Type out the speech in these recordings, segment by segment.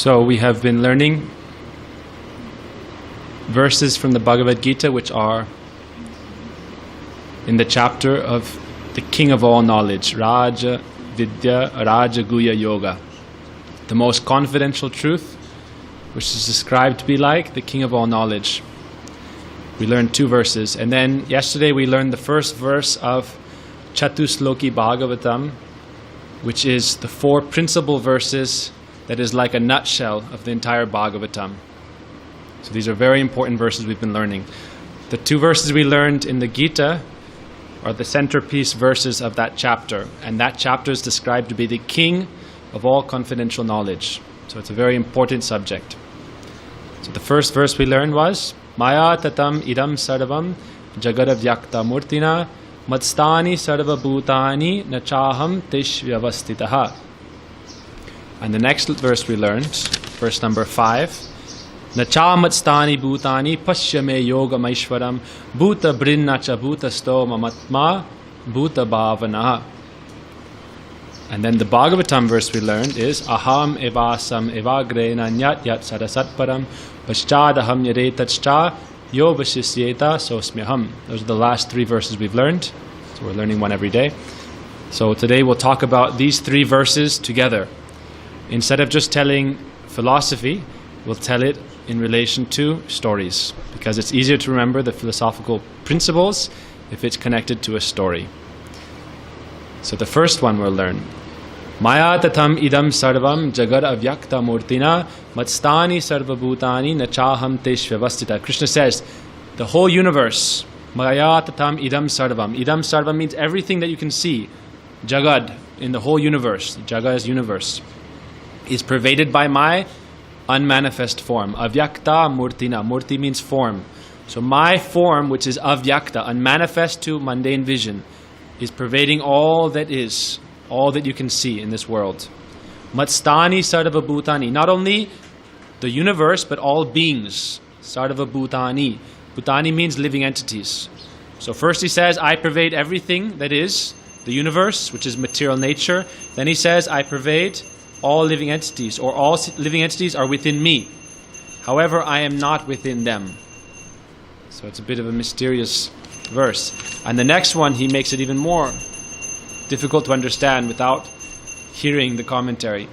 So we have been learning verses from the Bhagavad Gita which are in the chapter of the king of all knowledge, Raja Vidya Raja Guhya Yoga, the most confidential truth, which is described to be like the king of all knowledge. We learned 2 verses, and then yesterday we learned the first verse of Chatusloki Bhagavatam, which is the 4 principal verses that is like a nutshell of the entire Bhagavatam. So these are very important verses we've been learning. The 2 verses we learned in the Gita are the centerpiece verses of that chapter, and that chapter is described to be the king of all confidential knowledge. So it's a very important subject. So the first verse we learned was Maya tatam idam sarvam jagadavyakta murtina madstani sarva bhutani nachaham tish vyavastitaha. And the next verse we learned, verse number 5, Nacha madstani bhutani pashyame yoga maishwaram bhuta brinnacha bhuta stoma matma bhuta bhavana. And then the Bhagavatam verse we learned is Aham evasam evagrena nyat yat sarasat param paschadaham yaretachcha yo vashisyeta sosmyaham. Those are the last 3 verses we've learned. So we're learning one every day. So today we'll talk about these 3 verses together. Instead of just telling philosophy, we'll tell it in relation to stories, because it's easier to remember the philosophical principles if it's connected to a story. So the first one we'll learn. Maya tatam idam sarvam jagad avyakta murtina matstani sarva bhutani nachaham tesh vyavastita. Krishna says, the whole universe, Maya tatam idam sarvam. Idam sarvam means everything that you can see. Jagad, in the whole universe. Jaga is universe. Is pervaded by my unmanifest form. Avyakta murtina. Murti means form. So my form, which is avyakta, unmanifest to mundane vision, is pervading all that is, all that you can see in this world. Matstani sarva bhutani. Not only the universe, but all beings. Sarva bhutani. Bhutani means living entities. So first he says, I pervade everything that is the universe, which is material nature. Then he says, I pervade all living entities, or all living entities are within me. However, I am not within them. So it's a bit of a mysterious verse. And the next one, he makes it even more difficult to understand without hearing the commentary.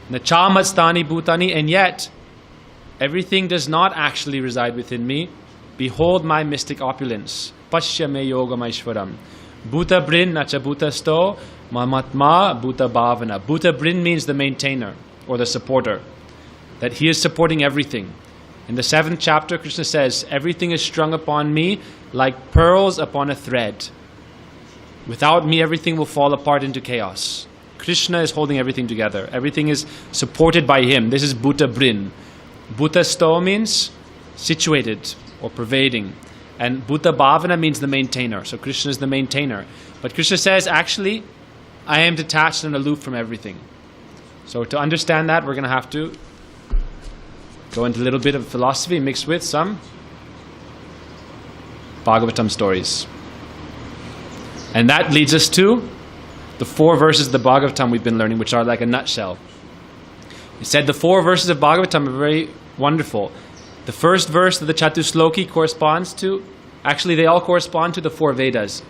Nachamastani bhutani, and yet everything does not actually reside within me. Behold my mystic opulence. Pashya me yoga maishwaram. Bhuta brin nacha bhuta sto mamatma bhuta bhavana. Bhuta brin means the maintainer or the supporter, that he is supporting everything. In the 7th chapter, Krishna says, everything is strung upon me like pearls upon a thread. Without me, everything will fall apart into chaos. Krishna is holding everything together. Everything is supported by him. This is bhuta brin. Bhuta sto means situated or pervading. And bhuta bhavana means the maintainer. So Krishna is the maintainer. But Krishna says, actually, I am detached and aloof from everything. So to understand that, we're going to have to go into a little bit of philosophy mixed with some Bhagavatam stories. And that leads us to the 4 verses of the Bhagavatam we've been learning, which are like a nutshell. He said the 4 verses of Bhagavatam are very wonderful. The first verse of the Chatusloki corresponds to, actually they all correspond to the 4 Vedas.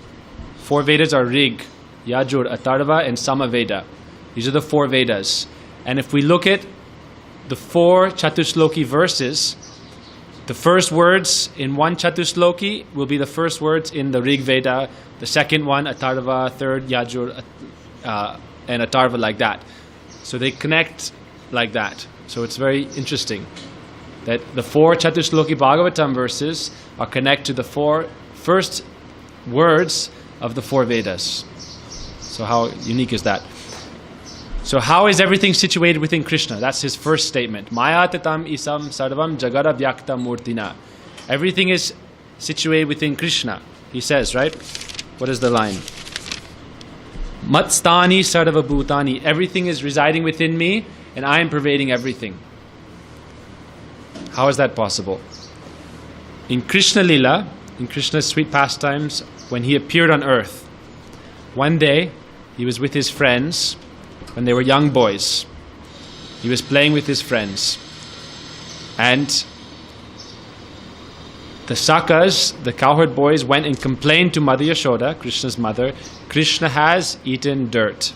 4 Vedas are Rig, Yajur, Atharva, and Samaveda. These are the 4 Vedas. And if we look at the 4 Chatusloki verses, the first words in one Chatusloki will be the first words in the Rig Veda, the second one Atharva, third Yajur, and Atharva, like that. So they connect like that. So it's very interesting that the 4 Chatusloki Bhagavatam verses are connected to the 4 first words of the 4 Vedas. So how unique is that? So how is everything situated within Krishna? That's his first statement. Maya tatam isam sarvam jagada vyakta murtina. Everything is situated within Krishna, he says, right? What is the line? Matstani sarva bhutani. Everything is residing within me, and I am pervading everything. How is that possible? In Krishna Lila, in Krishna's sweet pastimes, when he appeared on earth, one day he was with his friends when they were young boys. He was playing with his friends. And the Sakas, the cowherd boys, went and complained to Mother Yashoda, Krishna's mother, Krishna has eaten dirt.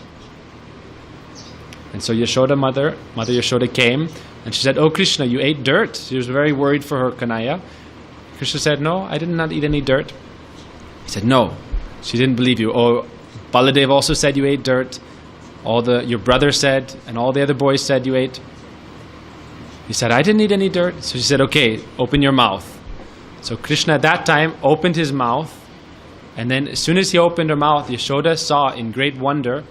And so Mother Yashoda came and she said, "Oh Krishna, you ate dirt." She was very worried for her Kanaya. Krishna said, "No, I did not eat any dirt." He said, "No, she didn't believe you. Oh, Baladev also said you ate dirt. Your brother said, and all the other boys said you ate." He said, "I didn't eat any dirt." So she said, "Okay, open your mouth." So Krishna at that time opened his mouth, and then as soon as he opened her mouth, Yashoda saw in great wonder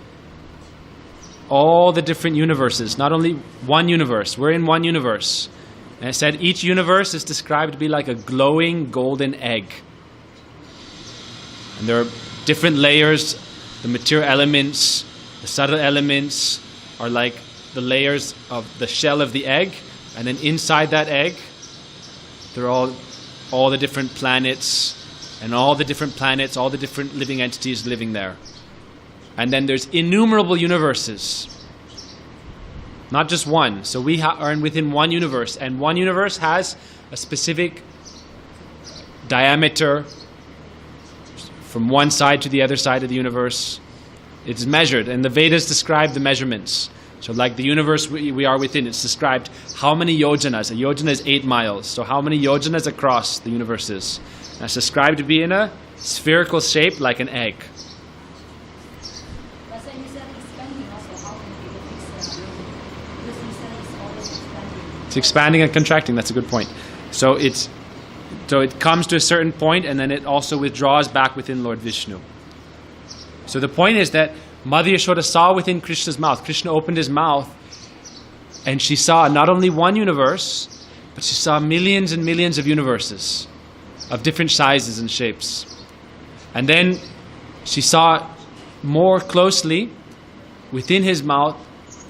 all the different universes, not only one universe. We're in one universe. And it said each universe is described to be like a glowing golden egg. And there are different layers, the material elements, the subtle elements are like the layers of the shell of the egg, and then inside that egg, there are all the different planets, and all the different planets, all the different living entities living there. And then there's innumerable universes, not just one. So we are within one universe, and one universe has a specific diameter from one side to the other side of the universe. It's measured, and the Vedas describe the measurements. So like the universe we are within, it's described how many yojanas. A yojana is 8 miles. So how many yojanas across the universe is. And it's described to be in a spherical shape like an egg. It's expanding and contracting. That's a good point. So it comes to a certain point, and then it also withdraws back within Lord Vishnu. So the point is that Mother Yashoda saw within Krishna's mouth. Krishna opened his mouth, and she saw not only one universe, but she saw millions and millions of universes of different sizes and shapes. And then she saw more closely within his mouth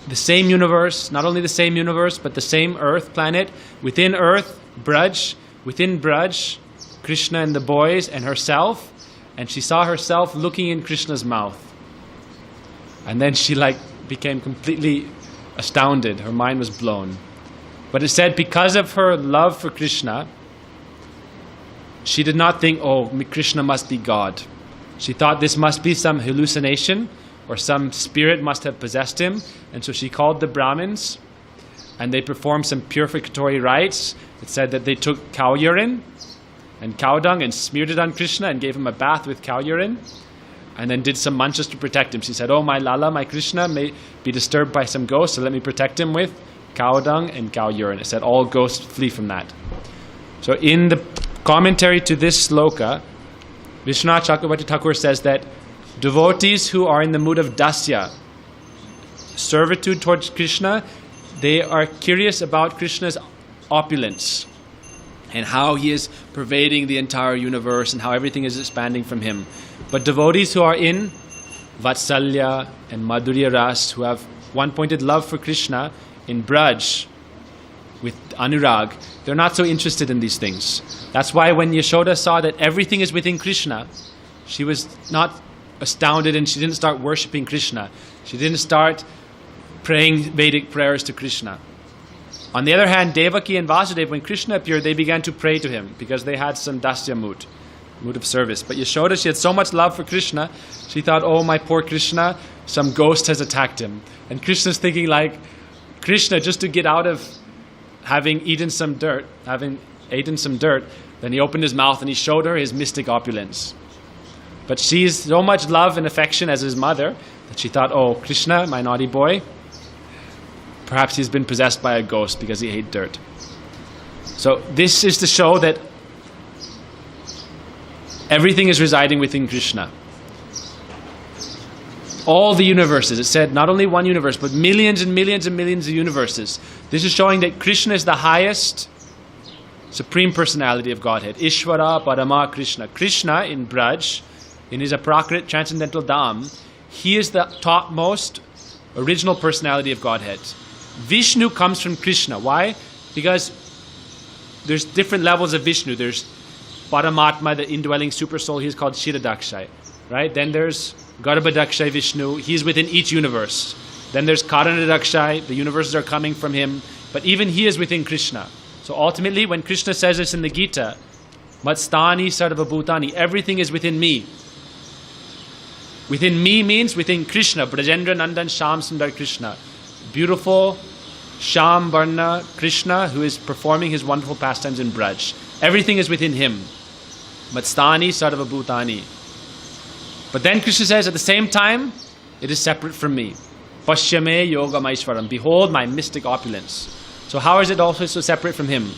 the same universe, not only the same universe, but the same earth planet. Within earth, Braj. Within Braj, Krishna and the boys and herself. And she saw herself looking in Krishna's mouth. And then she became completely astounded. Her mind was blown. But it said because of her love for Krishna, she did not think, "Oh, Krishna must be God." She thought this must be some hallucination, or some spirit must have possessed him. And so she called the Brahmins, and they performed some purificatory rites. It said that they took cow urine and cow dung and smeared it on Krishna and gave him a bath with cow urine, and then did some mantras to protect him. She said, "Oh, my Lala, my Krishna may be disturbed by some ghosts, so let me protect him with cow dung and cow urine." It said all ghosts flee from that. So in the commentary to this sloka, Vishwanath Chakravarti Thakur says that devotees who are in the mood of dasya, servitude towards Krishna, they are curious about Krishna's opulence and how he is pervading the entire universe and how everything is expanding from him. But devotees who are in Vatsalya and Madhurya Ras, who have one-pointed love for Krishna in Braj with Anurag, they're not so interested in these things. That's why when Yashoda saw that everything is within Krishna, she was not astounded and she didn't start worshipping Krishna. She didn't start praying Vedic prayers to Krishna. On the other hand, Devaki and Vasudeva, when Krishna appeared, they began to pray to him because they had some dasya mood of service. But Yashoda, she had so much love for Krishna, she thought, "Oh, my poor Krishna, some ghost has attacked him." And Krishna's thinking Krishna, just to get out of having eaten some dirt, then he opened his mouth and he showed her his mystic opulence. But she's so much love and affection as his mother that she thought, "Oh, Krishna, my naughty boy, perhaps he's been possessed by a ghost because he ate dirt." So this is to show that everything is residing within Krishna. All the universes, it said not only one universe, but millions and millions and millions of universes. This is showing that Krishna is the highest supreme personality of Godhead. Ishvara Parama Krishna. Krishna in Braj, in his Aprakrit transcendental Dham, he is the topmost original personality of Godhead. Vishnu comes from Krishna. Why? Because there's different levels of Vishnu. There's Paramatma, the indwelling super soul, he's called Shiradakshay. Right? Then there's Garbhadakshay Vishnu, he's within each universe. Then there's Karana Rakshai, the universes are coming from him, but even he is within Krishna. So ultimately, when Krishna says this in the Gita, Matstani Sarva Bhutani, everything is within me. Within me means within Krishna, Brajendra Nandan Sham Sundar Krishna. Beautiful Sham Varna Krishna who is performing his wonderful pastimes in Braj. Everything is within him. Matstani Sarva Bhutani. But then Krishna says at the same time, it is separate from me. Pashyame Yogam Aishwaram. Behold my mystic opulence. So how is it also so separate from him?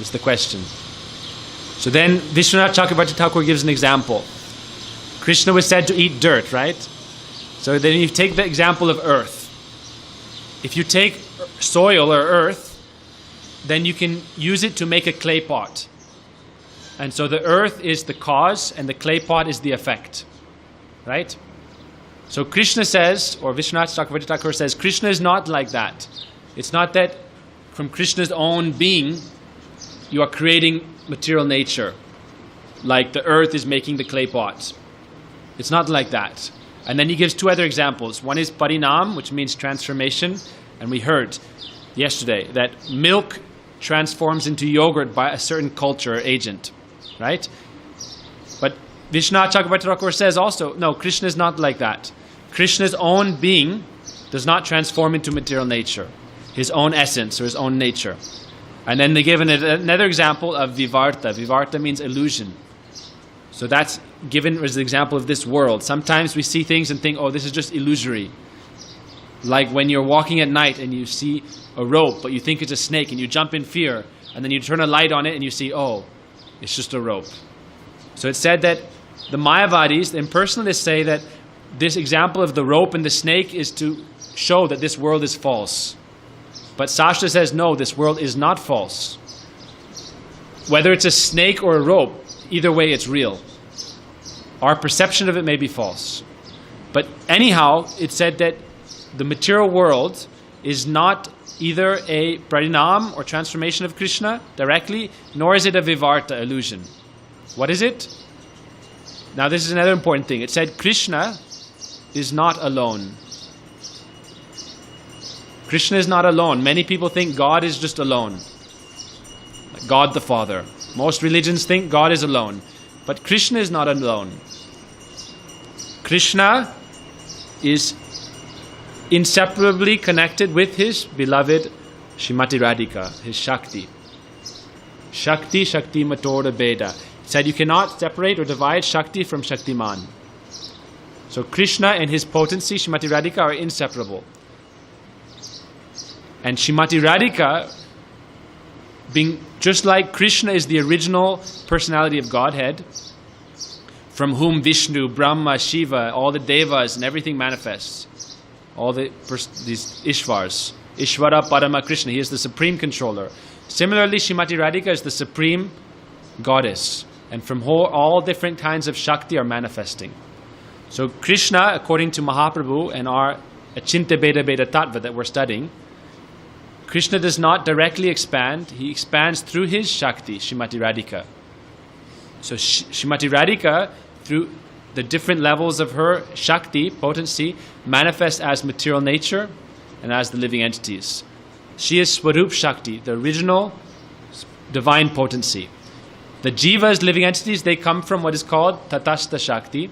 Is the question. So then Vishwanath Chakravarti Thakur gives an example. Krishna was said to eat dirt, right? So then you take the example of earth. If you take soil or earth, then you can use it to make a clay pot. And so the earth is the cause and the clay pot is the effect. Right? So Krishna says, or Vishwanath Chakravarti Thakur says, Krishna is not like that. It's not that from Krishna's own being, you are creating material nature. Like the earth is making the clay pot. It's not like that. And then he gives two other examples. One is parinam, which means transformation. And we heard yesterday that milk transforms into yogurt by a certain culture or agent. Right? But Vishwanath Chakravarti Thakur says also, no, Krishna is not like that. Krishna's own being does not transform into material nature. His own essence or his own nature. And then they give another example of vivarta. Vivarta means illusion. So that's given as the example of this world. Sometimes we see things and think, oh, this is just illusory. Like when you're walking at night and you see a rope, but you think it's a snake and you jump in fear, and then you turn a light on it and you see, oh, it's just a rope. So it's said that the Mayavadis, the impersonalists, say that this example of the rope and the snake is to show that this world is false. But Sastra says, no, this world is not false. Whether it's a snake or a rope, either way it's real. Our perception of it may be false. But anyhow, it said that the material world is not either a parinam or transformation of Krishna directly, nor is it a vivarta, illusion. What is it? Now this is another important thing. It said Krishna is not alone. Krishna is not alone. Many people think God is just alone. God the Father. Most religions think God is alone. But Krishna is not alone. Krishna is inseparably connected with his beloved Srimati Radhika, his Shakti. Shakti, Shakti Matora Beda. It said you cannot separate or divide Shakti from Shaktiman. So Krishna and his potency, Srimati Radhika, are inseparable. And Srimati Radhika, being just like Krishna is the original personality of Godhead, from whom Vishnu, Brahma, Shiva, all the Devas and everything manifests. All these Ishvars. Ishvara Parama Krishna, he is the supreme controller. Similarly, Srimati Radhika is the supreme goddess. And from all different kinds of Shakti are manifesting. So Krishna, according to Mahaprabhu and our Achintya Beda Beda Tattva that we're studying, Krishna does not directly expand, he expands through his Shakti, Srimati Radhika. So Srimati Radhika, through the different levels of her Shakti, potency, manifests as material nature and as the living entities. She is Swarup Shakti, the original divine potency. The Jivas, living entities, they come from what is called Tatastha Shakti,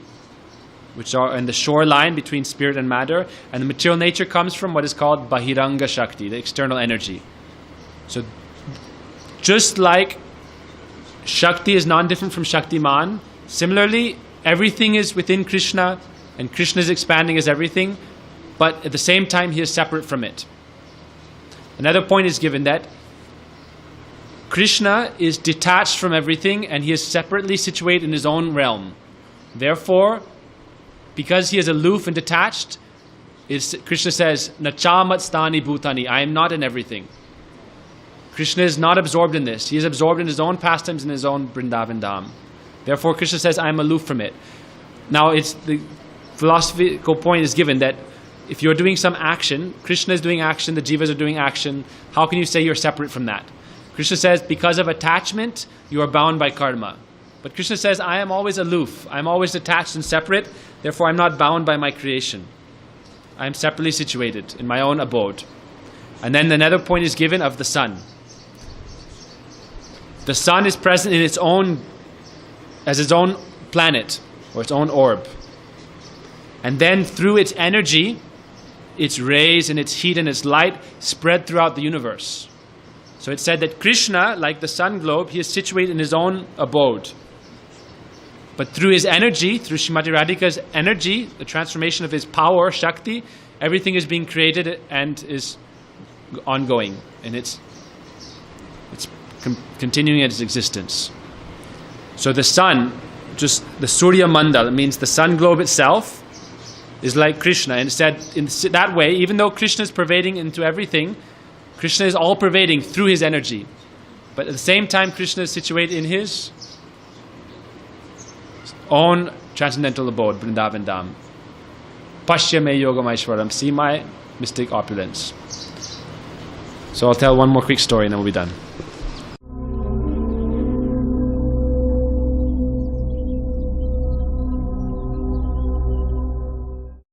which are in the shoreline between spirit and matter, and the material nature comes from what is called Bahiranga Shakti, the external energy. So just like Shakti is non-different from Shaktiman, similarly everything is within Krishna and Krishna is expanding as everything, but at the same time he is separate from it. Another point is given that Krishna is detached from everything and he is separately situated in his own realm. Therefore, because he is aloof and detached, Krishna says, Nachamat stani bhutani, I am not in everything. Krishna is not absorbed in this. He is absorbed in his own pastimes in his own Vrindavan Dham. Therefore, Krishna says, I am aloof from it. Now, it's the philosophical point is given that if you're doing some action, Krishna is doing action, the jivas are doing action, how can you say you're separate from that? Krishna says, because of attachment, you are bound by karma. But Krishna says, I am always aloof. I am always detached and separate. Therefore, I am not bound by my creation. I am separately situated in my own abode. And then another point is given of the sun. The sun is present in its own, as its own planet, or its own orb. And then through its energy, its rays and its heat and its light spread throughout the universe. So it said that Krishna, like the sun globe, he is situated in his own abode. But through his energy, through Srimati Radhika's energy, the transformation of his power, Shakti, everything is being created and is ongoing. And it's continuing its existence. So the sun, just the Surya Mandal, means the sun globe itself, is like Krishna. And it said in that way, even though Krishna is pervading into everything, Krishna is all pervading through his energy. But at the same time, Krishna is situated in his own transcendental abode, Vrindavan Dham. Pashya me yogam aishwaram, see my mystic opulence. So I'll tell one more quick story and then we'll be done.